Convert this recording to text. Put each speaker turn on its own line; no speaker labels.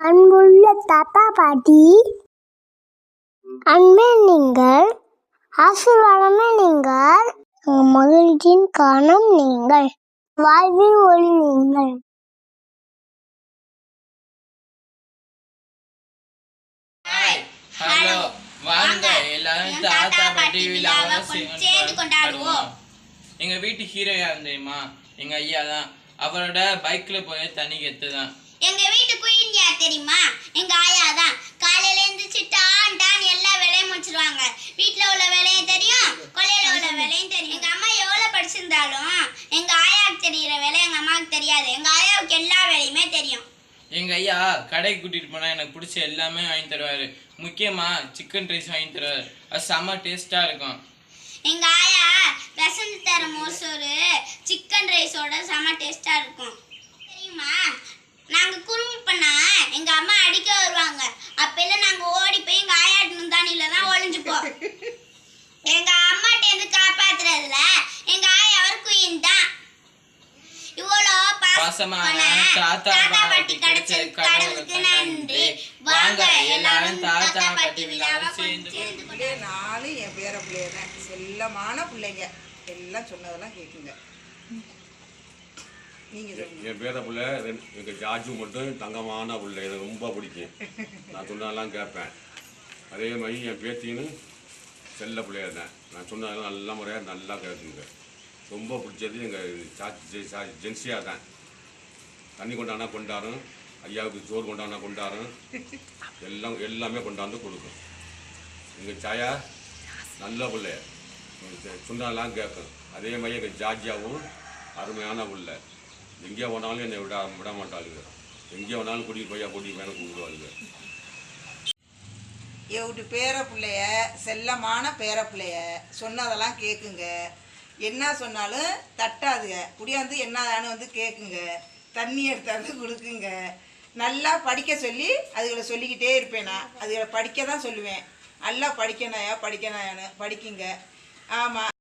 அன்புள்ள தாத்தா பாட்டி, அன்பே நீங்கள், ஆசீர்வாதமே நீங்கள், மகிழ்ச்சியின் காரணம் நீங்கள், வாழ்வின் ஒளி நீங்கள்.
ஹலோ, வாங்க எல்லாரும் தாத்தா பாட்டி விழாவை சேர்ந்து கொண்டாடுவோம். எங்க வீட்டு ஹீரோ யார் தெரியுமா? எங்க ஐயா தான். அவரோட பைக்ல போய் தண்ணி கெத்துதான்.
எங்க வீட்டு குயின் யார் தெரியுமா? எங்க ஆயா தான். காலையில எழுந்திரிச்சு டான் டான் எல்லா வேலையும் முடிச்சிருவாங்க. வீட்டுல உள்ள வேலையும் தெரியும், கொல்லையில உள்ள வேலையும் தெரியும். எங்க அம்மா எவ்வளவு படிச்சிருந்தாலும் எங்க ஆயாவுக்கு தெரியுற வேலை எங்க அம்மாவுக்கு தெரியாது. எங்க ஆயாவுக்கு எல்லா வேலையுமே தெரியும்.
எங்க ஐயா கடைக்கு கூட்டிட்டு போனா எனக்கு பிடிச்ச எல்லாமே வாங்கி தருவாரு. முக்கியமா சிக்கன் ரைஸ் வாங்கி தருவாரு. அது செம்ம டேஸ்டா இருக்கும்.
எங்க ஆயா வசந்த் தர மோசோறு சிக்கன் ரைஸோட செம்ம டேஸ்டா இருக்கும். தெரியுமா? நாங்க குறும்பு பண்ணா எங்க அம்மா அடிக்க வருவாங்க. அப்பெல்லாம் நாங்க ஓடி போய் எங்க ஆயாட்டு நுந்தானில தான் ஒளிஞ்சுப்போம். எங்க அம்மாட்ட இருந்து காப்பாத்துறதுல எங்க ஆயா ஒரு குயின் தான். இவ்வளோ
பாசமான தாத்தா பாட்டி கிடைச்ச கடவுளுக்கு நன்றி. வாங்க எல்லாரும் தாத்தா பாட்டி விழாவை சேர்ந்து.
நானும் என் பேர பிள்ளைங்க செல்லமான பிள்ளைங்க எல்லாம் சொன்னதெல்லாம் கேட்குங்க.
என் பேர பிள்ளை எங்கள் ஜார்ஜு மட்டும் தங்கமான பிள்ளை, எனக்கு ரொம்ப பிடிக்கும். நான் சொன்னதெல்லாம் கேட்பேன். அதே மாதிரி என் பேத்தின்னு செல்ல பிள்ளையா தான். நான் சொன்னதெல்லாம் நல்ல முறையாக நல்லா கேட்குங்க. ரொம்ப பிடிச்சது எங்கள் ஜென்சியாக தான். தண்ணி கொண்டானா கொண்டாடும், ஐயாவுக்கு சோறு கொண்டானா கொண்டாடும், எல்லாமே கொண்டாந்து கொடுக்கும். எங்கள் சாயா நல்ல பிள்ளைய சொன்னதெல்லாம் கேட்கும். அதே மாதிரி எங்கள் ஜார்ஜியாவும் அருமையான பிள்ளை. எங்கே போனாலும் என்னை விட மாட்டாளுங்க. எங்கே வேணாலும் கூட்டிகிட்டு மேலே கூப்பிடுவாளுங்க.
எவ்வளோ பேர பிள்ளைய செல்லமான பேர பிள்ளைய சொன்னதெல்லாம் கேட்குங்க. என்ன சொன்னாலும் தட்டாதுங்க. குடியாந்து என்னதானு வந்து கேட்குங்க. தண்ணி எடுத்தாந்து கொடுக்குங்க. நல்லா படிக்க சொல்லி அதுகளை சொல்லிக்கிட்டே இருப்பேன். நான் அதுகளை படிக்க தான் சொல்லுவேன். நல்லா படிக்கணாயான்னு படிக்குங்க. ஆமாம்.